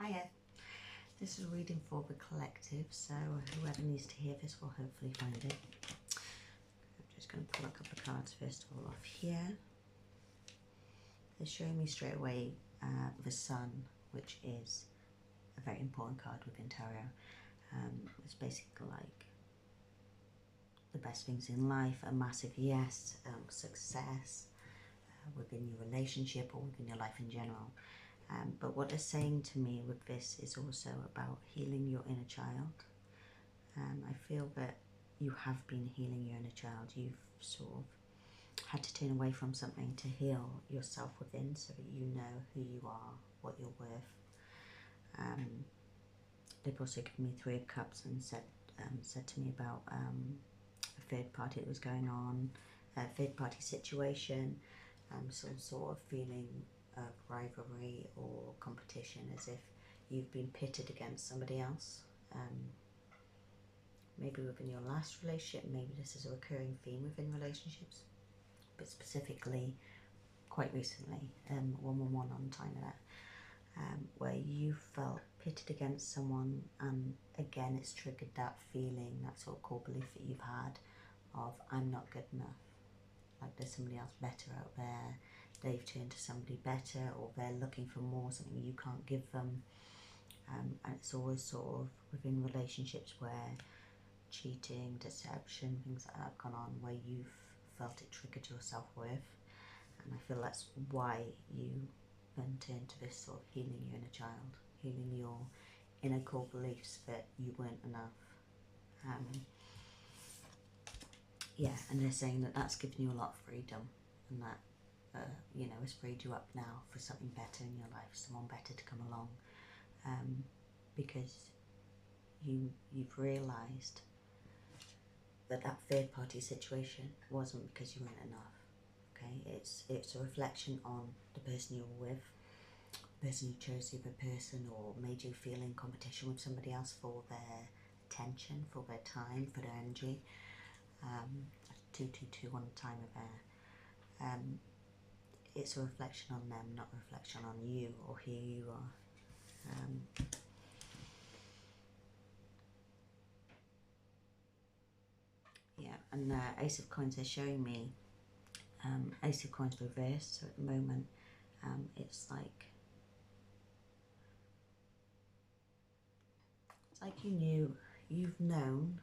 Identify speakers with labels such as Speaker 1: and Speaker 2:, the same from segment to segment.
Speaker 1: Hiya. This is a reading for the collective, so whoever needs to hear this will hopefully find it. I'm just going to pull a couple of cards first of all off here. They're showing me straight away the Sun, which is a very important card within tarot. It's basically like the best things in life, a massive yes, success within your relationship or within your life in general. But what they're saying to me with this is also about healing your inner child. I feel that you have been healing your inner child. You've sort of had to turn away from something to heal yourself within so that you know who you are, what you're worth. They've also given me Three of Cups and said to me about a third party that was going on, a third party situation, some sort of feeling of rivalry or competition, as if you've been pitted against somebody else. Maybe within your last relationship, maybe this is a recurring theme within relationships, but specifically quite recently, 111 on time of that, where you felt pitted against someone, and again it's triggered that feeling, that sort of core belief that you've had of I'm not good enough, like there's somebody else better out there, they've turned to somebody better, or they're looking for more, something you can't give them. And it's always sort of within relationships where cheating, deception, things like that have gone on, where you've felt it triggered your self-worth. And I feel that's why you then turn to this sort of healing your inner child, healing your inner core beliefs that you weren't enough. Yeah, and they're saying that that's given you a lot of freedom, and that you know, has freed you up now for something better in your life, someone better to come along, because you've realised that that third party situation wasn't because you weren't enough. Okay, it's a reflection on the person you were with, the person who chose the other person or made you feel in competition with somebody else for their attention, for their time, for their energy. 222 on the time of air. It's a reflection on them, not a reflection on you or who you are. Yeah, and Ace of Coins is showing me Ace of Coins reversed. So at the moment, it's like you've known,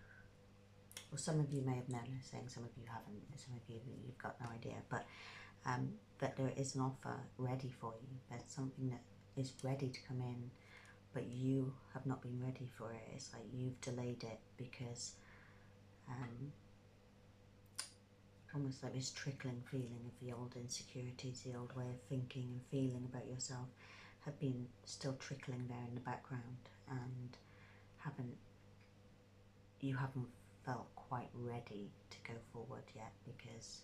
Speaker 1: or some of you may have known. I'm saying some of you haven't. Some of you've got no idea, but that there is an offer ready for you. There's something that is ready to come in, but you have not been ready for it. It's like you've delayed it because almost like this trickling feeling of the old insecurities, the old way of thinking and feeling about yourself have been still trickling there in the background, and you haven't felt quite ready to go forward yet, because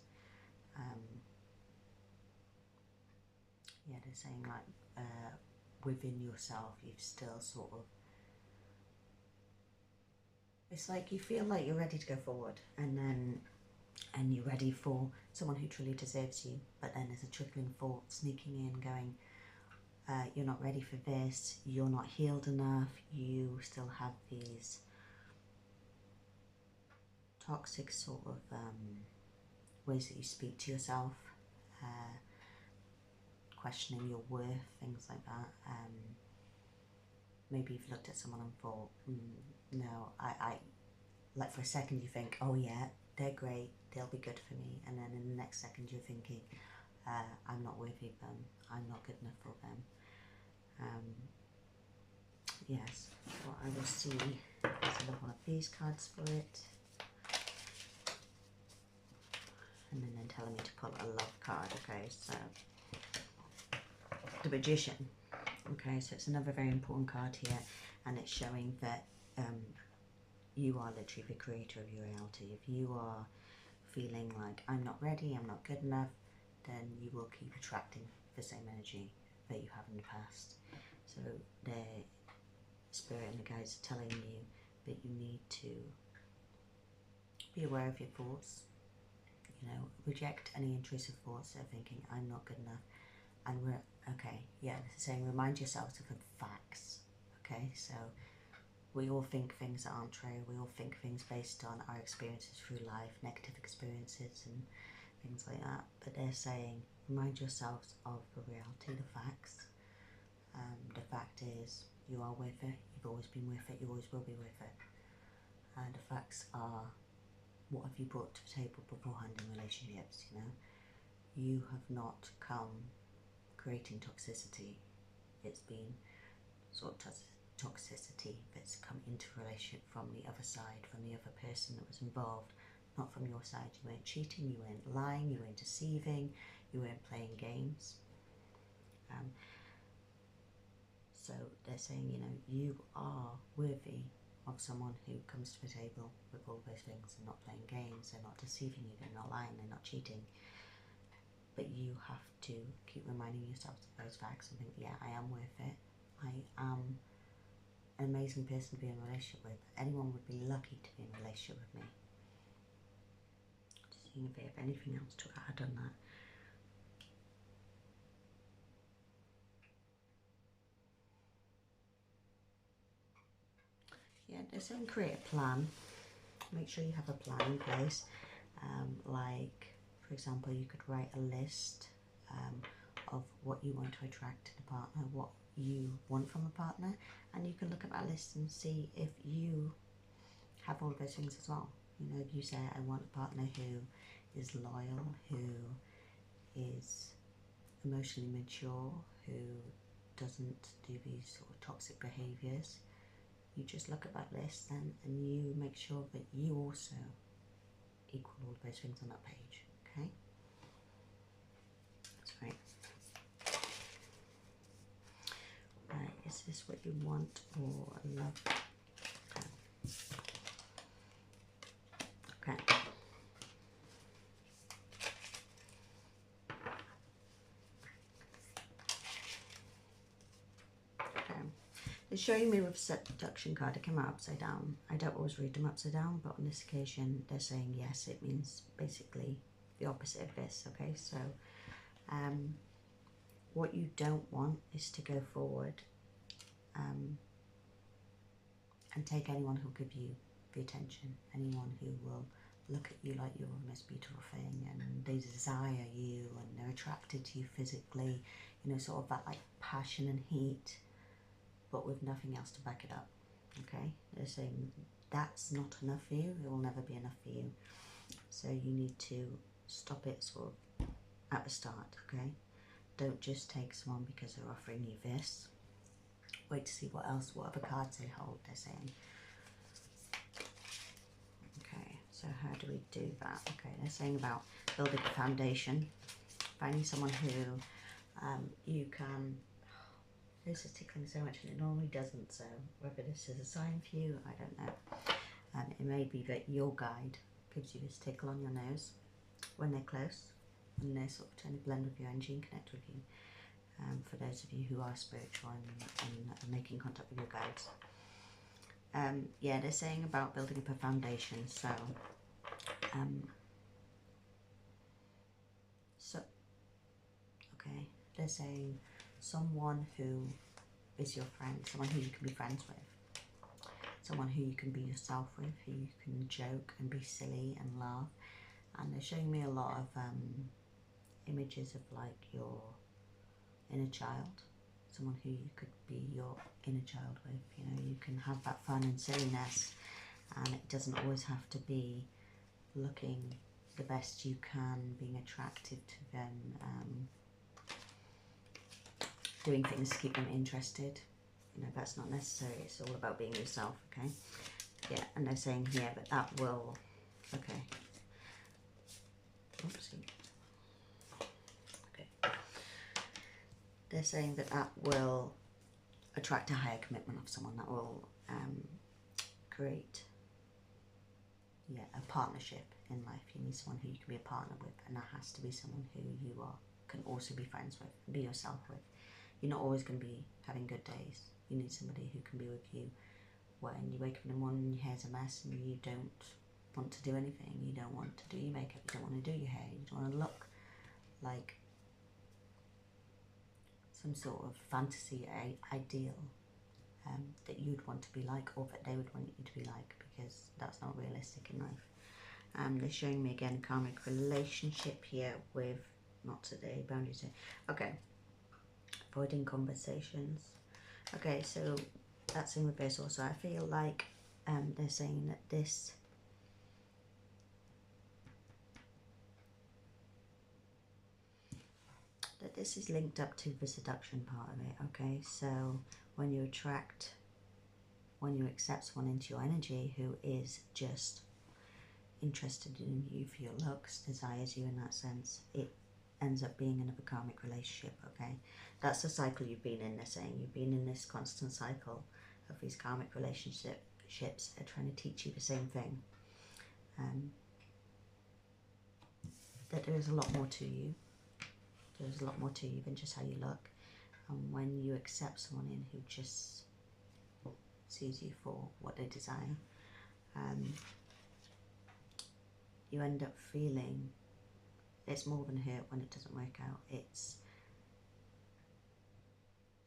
Speaker 1: yeah, they're saying like within yourself you've still sort of, it's like you feel like you're ready to go forward, and you're ready for someone who truly deserves you, but then there's a trickling thought sneaking in going, you're not ready for this, you're not healed enough, you still have these toxic sort of ways that you speak to yourself, questioning your worth, things like that. Maybe you've looked at someone and thought, no, I like for a second you think, oh yeah, they're great, they'll be good for me, and then in the next second you're thinking, I'm not worthy of them, I'm not good enough for them. Yes, well, I will see. There's another one of these cards for it, and then they're telling me to pull a love card. Okay, so the Magician. Okay, so it's another very important card here, and it's showing that you are literally the creator of your reality. If you are feeling like I'm not ready, I'm not good enough, then you will keep attracting the same energy that you have in the past. So the Spirit and the guides are telling you that you need to be aware of your thoughts, you know, reject any intrusive thoughts of thinking I'm not good enough, and okay, yeah, this is saying remind yourself of the facts, okay? So we all think things that aren't true. We all think things based on our experiences through life, negative experiences and things like that. But they're saying, remind yourselves of the reality, the facts. The fact is, you are worth it. You've always been worth it. You always will be worth it. And the facts are, what have you brought to the table beforehand in relationships, you know? You have not come creating toxicity. It's been sort of toxicity that's come into a relationship from the other side, from the other person that was involved, not from your side. You weren't cheating, you weren't lying, you weren't deceiving, you weren't playing games. So they're saying, you know, you are worthy of someone who comes to the table with all those things. They're not playing games, they're not deceiving you, they're not lying, they're not cheating. But you have to keep reminding yourself of those facts and think, yeah, I am worth it. I am an amazing person to be in a relationship with. Anyone would be lucky to be in a relationship with me. Just seeing if they have anything else to add on that. Yeah, they're saying create a plan. Make sure you have a plan in place. Like, for example, you could write a list of what you want to attract to the partner, what you want from a partner, and you can look at that list and see if you have all of those things as well. You know, if you say, I want a partner who is loyal, who is emotionally mature, who doesn't do these sort of toxic behaviours, you just look at that list and you make sure that you also equal all of those things on that page, okay? That's right. Right, is this what you want or love? Okay. Okay. They're showing me with seduction card, it came out upside down. I don't always read them upside down, but on this occasion they're saying yes. It means basically the opposite of this, okay? So what you don't want is to go forward and take anyone who'll give you the attention, anyone who will look at you like you're the most beautiful thing and they desire you and they're attracted to you physically, you know, sort of that like passion and heat, but with nothing else to back it up, okay? They're saying that's not enough for you, it will never be enough for you. So you need to stop it sort of at the start, okay? Don't just take someone because they're offering you this. Wait to see what other cards they hold, they're saying. Okay, so how do we do that? Okay, they're saying about building a foundation, finding someone who you can... This is tickling so much and it normally doesn't, so whether this is a sign for you, I don't know. It may be that your guide gives you this tickle on your nose when they're close, when they're sort of trying to blend with your energy and connect with you. For those of you who are spiritual and making contact with your guides. Yeah, they're saying about building up a foundation, so okay, they're saying someone who is your friend, someone who you can be friends with, someone who you can be yourself with, who you can joke and be silly and laugh. And they're showing me a lot of images of like your inner child, someone who you could be your inner child with. You know, you can have that fun and silliness, and it doesn't always have to be looking the best you can, being attractive to them, doing things to keep them interested. You know, that's not necessary. It's all about being yourself, okay? Yeah, and they're saying here that that will, okay. Oopsie. Okay. They're saying that that will attract a higher commitment of someone, that will create, yeah, a partnership in life. You need someone who you can be a partner with, and that has to be someone who you can also be friends with, be yourself with. You're not always going to be having good days. You need somebody who can be with you when you wake up in the morning and your hair's a mess and you don't want to do anything. You don't want to do your makeup, you don't want to do your hair, you don't want to look like some sort of fantasy ideal. that you'd want to be like, or that they would want you to be like, because that's not realistic in life. They're showing me again karmic relationship here with, not today, boundaries here. Okay, avoiding conversations. Okay, so that's in reverse also. I feel like they're saying that this is linked up to the seduction part of it. Okay, so when you accept someone into your energy who is just interested in you for your looks, desires you in that sense, it ends up being another karmic relationship. Okay, that's the cycle you've been in. They're saying you've been in this constant cycle of these karmic relationships are trying to teach you the same thing, that there is a lot more to you. There's a lot more to you than just how you look. And when you accept someone in who just sees you for what they desire, you end up feeling it's more than hurt when it doesn't work out. It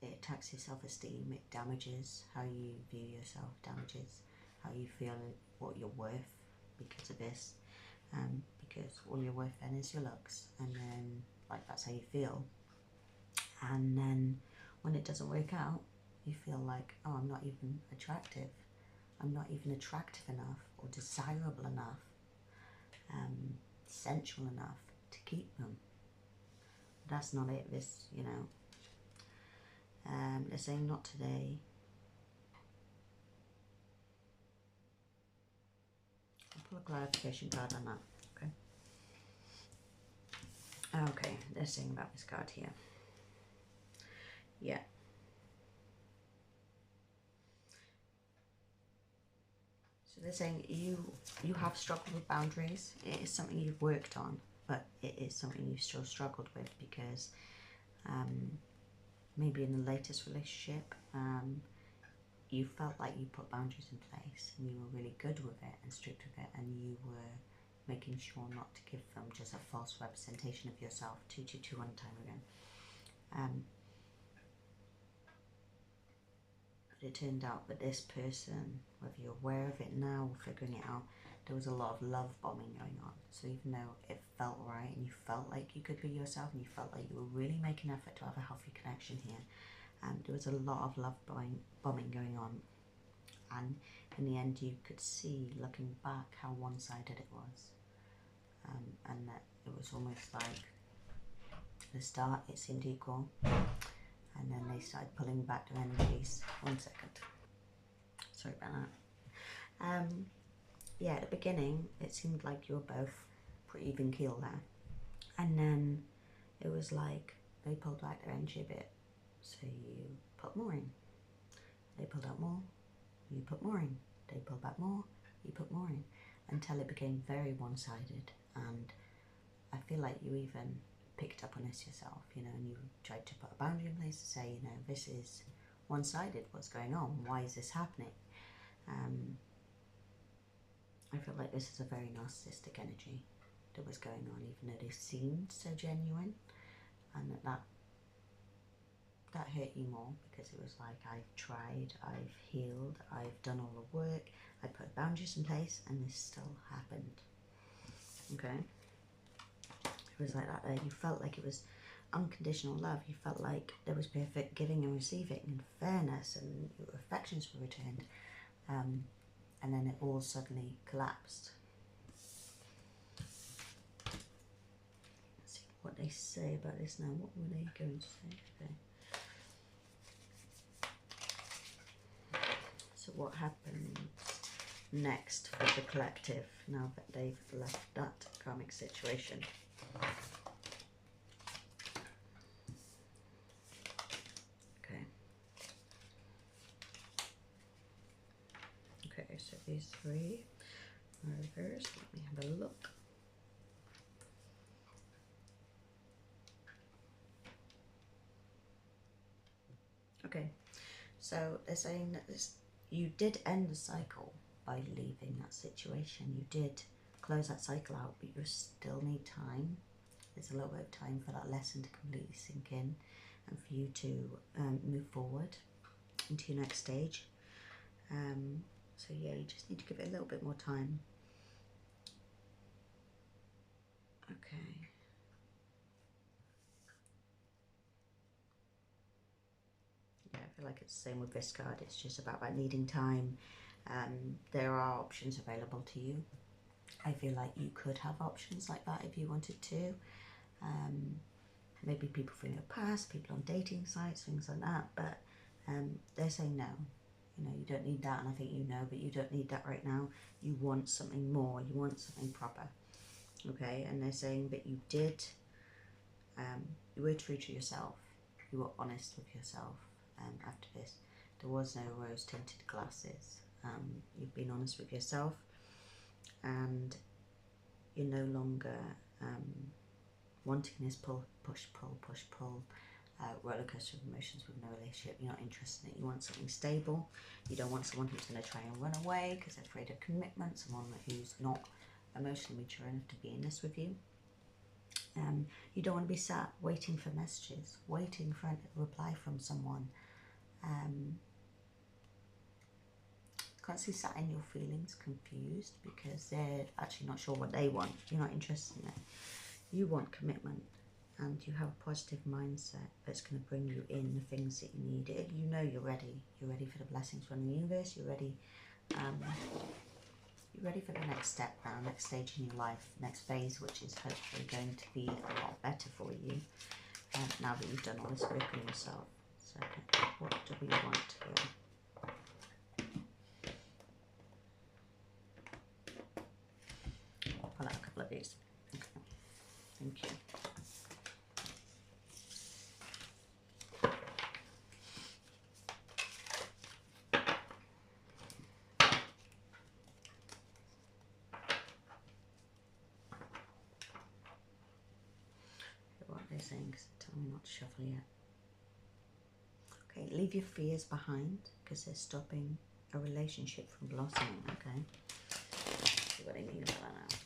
Speaker 1: attacks your self-esteem, it damages how you view yourself, damages how you feel what you're worth because of this. Because all you're worth then is your looks, and then like that's how you feel. And then when it doesn't work out, you feel like, oh, I'm not even attractive. I'm not even attractive enough or desirable enough, sensual enough to keep them. That's not it. This, you know, they're saying not today. I'll pull a clarification card on that. Okay, they're saying about this card here. Yeah. So they're saying you have struggled with boundaries. It is something you've worked on, but it is something you've still struggled with because maybe in the latest relationship, you felt like you put boundaries in place and you were really good with it and strict with it, and you were making sure not to give them just a false representation of yourself. 222 one time again. But it turned out that this person, whether you're aware of it now or figuring it out, there was a lot of love bombing going on. So even though it felt right and you felt like you could be yourself and you felt like you were really making an effort to have a healthy connection here, there was a lot of love bombing going on. And in the end, you could see, looking back, how one-sided it was. And that it was almost like at the start it seemed equal, and then they started pulling back their energies. 1 second. Sorry about that. Yeah, at the beginning it seemed like you were both pretty even keel there, and then it was like they pulled back their energy a bit, so you put more in. They pulled out more, you put more in. They pulled back more, you put more in, until it became very one-sided. And I feel like you even picked up on this yourself, you know, and you tried to put a boundary in place to say, you know, this is one-sided, what's going on, why is this happening? I feel like this is a very narcissistic energy that was going on, even though they seemed so genuine, and that hurt you more, because it was like, I've tried, I've healed, I've done all the work, I put boundaries in place, and this still happened. Okay, it was like that there. You felt like it was unconditional love. You felt like there was perfect giving and receiving and fairness, and your affections were returned, and then it all suddenly collapsed. Let's see what they say about this now. What were they going to say today? So what happens next for the collective now that they've left that karmic situation? Okay. Okay, so these three are reversed. Let me have a look. Okay, so they're saying that you did end the cycle by leaving that situation. You did close that cycle out, but you still need time. There's a little bit of time for that lesson to completely sink in and for you to move forward. into your next stage. So yeah, you just need to give it a little bit more time. Okay. Yeah, I feel like it's the same with this card. It's just about needing time. There are options available to you. I feel like you could have options like that if you wanted to. Maybe people from your past, people on dating sites, things like that. But they're saying no. You know, you don't need that, and I think you know, but you don't need that right now. You want something more. You want something proper. Okay, and they're saying that you did. You were true to yourself. You were honest with yourself. After this, there was no rose-tinted glasses. You've been honest with yourself, and you're no longer wanting this push, pull, roller coaster of emotions with no relationship. You're not interested in it. You want something stable. You don't want someone who's going to try and run away because they're afraid of commitment, someone who's not emotionally mature enough to be in this with you. You don't want to be sat waiting for messages, waiting for a reply from someone. Can't see sat in your feelings, confused because they're actually not sure what they want. You're not interested in it. You want commitment, and you have a positive mindset that's going to bring you in the things that you need. You know you're ready. You're ready for the blessings from the universe. You're ready. You're ready for the next step now, next stage in your life, next phase, which is hopefully going to be a lot better for you now that you've done all this work on yourself. So, what do we want here? I'll pull out a couple of these. Okay. Thank you. What they're saying, because they're telling me not to shuffle yet. Okay, leave your fears behind because they're stopping a relationship from blossoming. Okay, let's see what I mean about that now.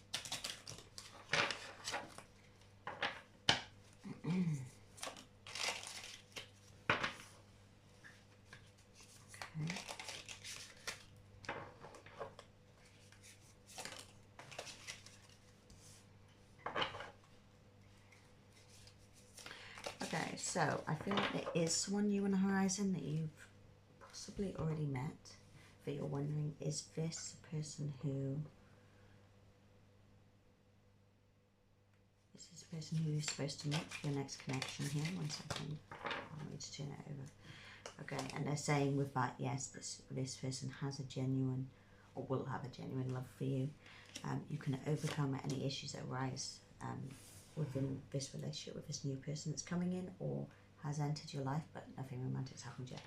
Speaker 1: Okay, so I feel like there is someone new on the horizon that you've possibly already met, but you're wondering, is this the person who... Is this the person who you're supposed to meet for your next connection here? 1 second. I need to turn it over. Okay, and they're saying with that, yes, this person has a genuine, or will have a genuine love for you. You can overcome any issues that arise within this relationship with this new person that's coming in or has entered your life, but nothing romantic's happened yet.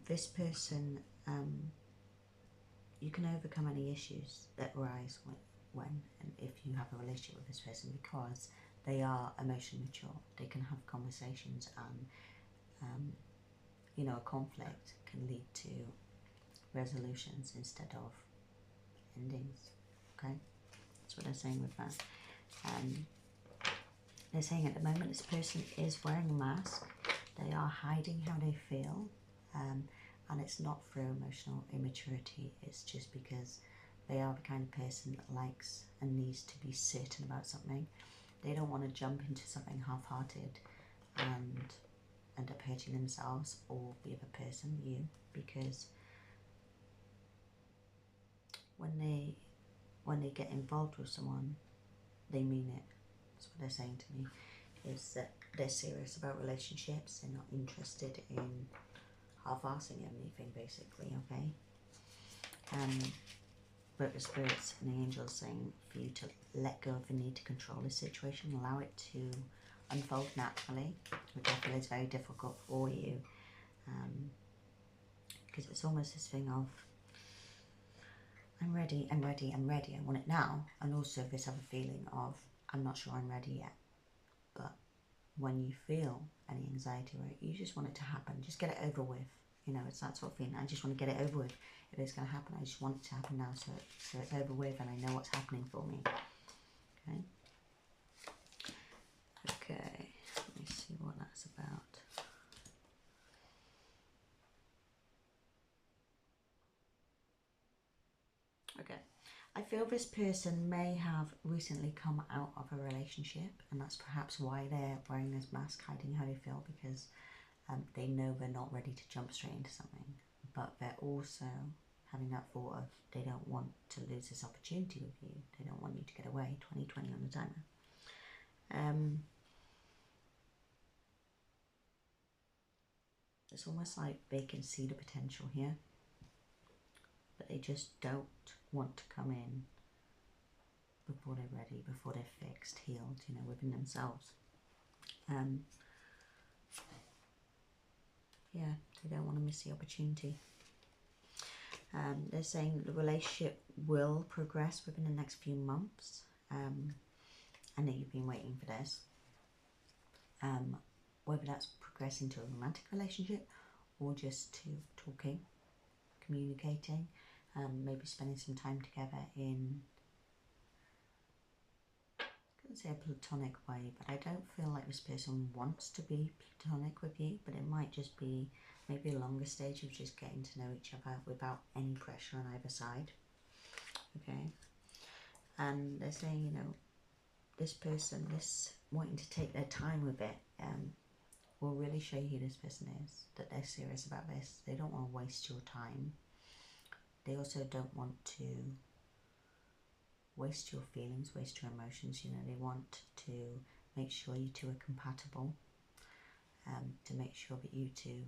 Speaker 1: This person, you can overcome any issues that arise when and if you have a relationship with this person, because they are emotionally mature. They can have conversations, and you know, a conflict can lead to resolutions instead of endings. Okay, that's what they're saying with that. They're saying at the moment this person is wearing a mask. They are hiding how they feel, and it's not through emotional immaturity. It's just because they are the kind of person that likes and needs to be certain about something. They don't want to jump into something half-hearted and end up hurting themselves or the other person, you, because when they get involved with someone, they mean it. That's what they're saying to me, is that they're serious about relationships. They're not interested in half-assing anything, basically, okay? But the spirits and the angels saying for you to let go of the need to control the situation, allow it to unfold naturally, which I feel is very difficult for you, because it's almost this thing of, I'm ready, I'm ready, I'm ready, I want it now, and also this other feeling of, I'm not sure I'm ready yet. But when you feel any anxiety, right, you just want it to happen, just get it over with. You know, it's that sort of feeling. I just want to get it over with. If it's going to happen, I just want it to happen now, so it's over with, and I know what's happening for me. Okay. Okay. Let me see what that's about. I feel this person may have recently come out of a relationship, and that's perhaps why they're wearing this mask, hiding how they feel, because they know they're not ready to jump straight into something, but they're also having that thought of they don't want to lose this opportunity with you. They don't want you to get away. 2020 on the timer. It's almost like they can see the potential here, but they just don't want to come in before they're ready, before they're fixed, healed, you know, within themselves. Yeah, they don't want to miss the opportunity. They're saying the relationship will progress within the next few months. I know you've been waiting for this. Whether that's progressing to a romantic relationship or just to talking, communicating, maybe spending some time together in, I couldn't say a platonic way, but I don't feel like this person wants to be platonic with you, but it might just be maybe a longer stage of just getting to know each other without any pressure on either side. Okay, and they're saying, you know, this person, this wanting to take their time with it, will really show you who this person is, that they're serious about this. They don't want to waste your time. They also don't want to waste your feelings, waste your emotions. You know, they want to make sure you two are compatible, to make sure that you two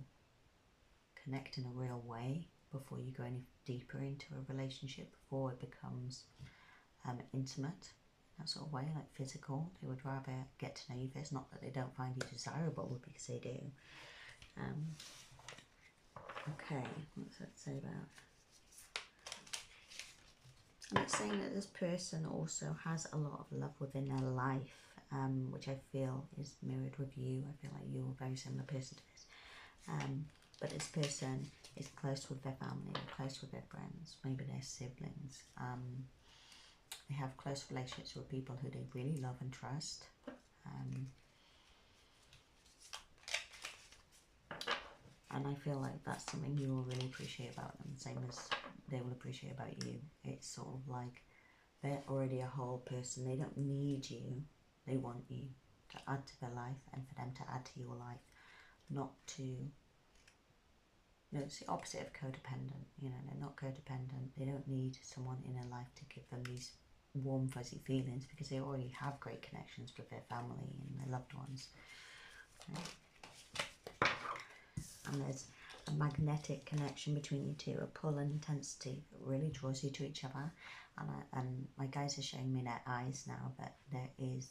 Speaker 1: connect in a real way before you go any deeper into a relationship, before it becomes intimate, that sort of way, like physical. They would rather get to know you first, not that they don't find you desirable, because they do. Okay, what's that say about? And it's saying that this person also has a lot of love within their life, which I feel is mirrored with you. I feel like you're a very similar person to this. But this person is close with their family, close with their friends, maybe their siblings. They have close relationships with people who they really love and trust. And I feel like that's something you will really appreciate about them, same as they will appreciate about you. It's sort of like they're already a whole person. They don't need you. They want you to add to their life and for them to add to your life, not to, you know, it's the opposite of codependent. You know, they're not codependent. They don't need someone in their life to give them these warm, fuzzy feelings, because they already have great connections with their family and their loved ones. Okay. And there's a magnetic connection between you two, a pull and intensity that really draws you to each other. And my guys are showing me their eyes now, that there is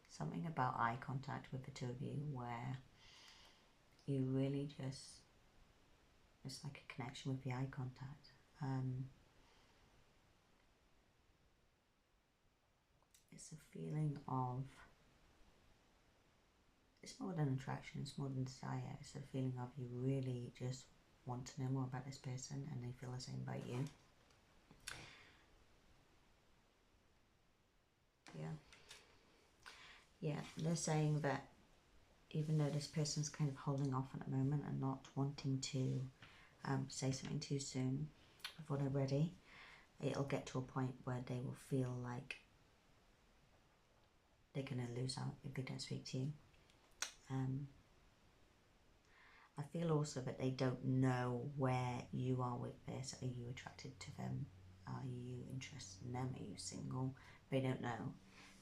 Speaker 1: something about eye contact with the two of you where you really just, it's like a connection with the eye contact. It's a feeling of, it's more than attraction, it's more than desire. It's a feeling of you really just want to know more about this person and they feel the same about you. Yeah, they're saying that even though this person's kind of holding off at the moment and not wanting to say something too soon before they're ready, it'll get to a point where they will feel like they're going to lose out if they don't speak to you. I feel also that they don't know where you are with this. Are you attracted to them? Are you interested in them? Are you single? They don't know.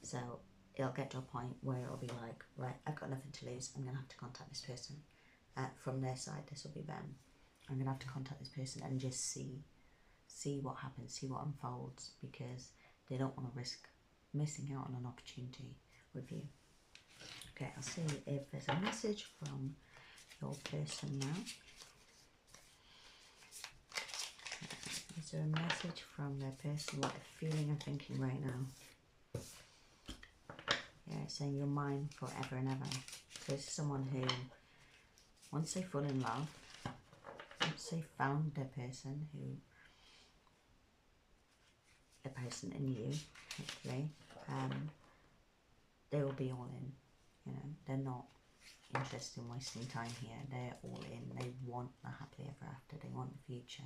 Speaker 1: So it'll get to a point where it'll be like, right, I've got nothing to lose. I'm going to have to contact this person. From their side, this will be them. I'm going to have to contact this person and just see what happens, see what unfolds, because they don't want to risk missing out on an opportunity with you. Okay, I'll see if there's a message from your person now. Is there a message from their person, what they're feeling and thinking right now? Yeah, it's saying you're mine forever and ever. So this is someone who, once they fall in love, once they found their person, the person in you, hopefully, they will be all in. You know, they're not interested in wasting time here. They're all in. They want the happily ever after. They want the future,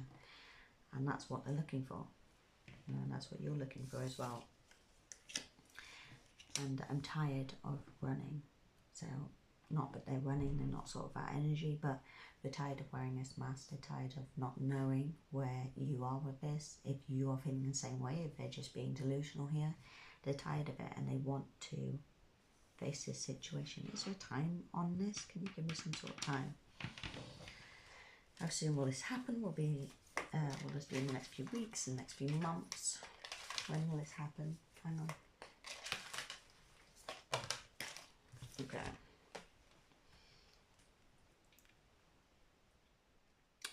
Speaker 1: and that's what they're looking for. and that's what you're looking for as well. And I'm tired of running. So, not that they're running, they're not sort of that energy, but they're tired of wearing this mask. They're tired of not knowing where you are with this. If you are feeling the same way, if they're just being delusional here, they're tired of it and they want to face this situation. Is there a time on this? Can you give me some sort of time? How soon will this happen? Will this be in the next few weeks, in the next few months? When will this happen? Hang on. Okay.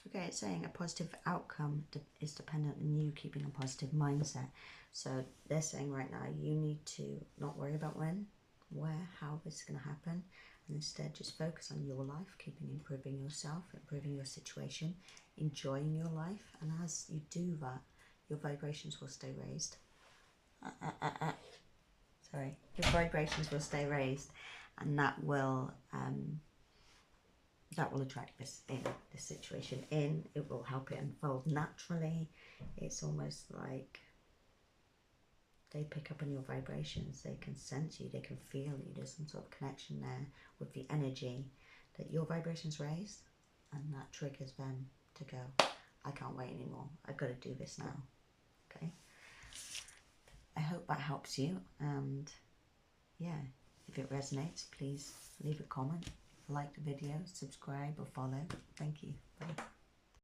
Speaker 1: Okay, it's saying a positive outcome is dependent on you keeping a positive mindset. So they're saying right now you need to not worry about when, where, how this is going to happen, and instead just focus on your life, improving yourself, improving your situation, enjoying your life. And as you do that, your vibrations will stay raised. Sorry, your vibrations will stay raised, and that will attract this situation in. It will help it unfold naturally. It's almost like they pick up on your vibrations. They can sense you. They can feel you. There's some sort of connection there with the energy that your vibrations raise, and that triggers them to go, I can't wait anymore. I've got to do this now. Okay. I hope that helps you. And yeah, if it resonates, please leave a comment, like the video, subscribe or follow. Thank you. Bye.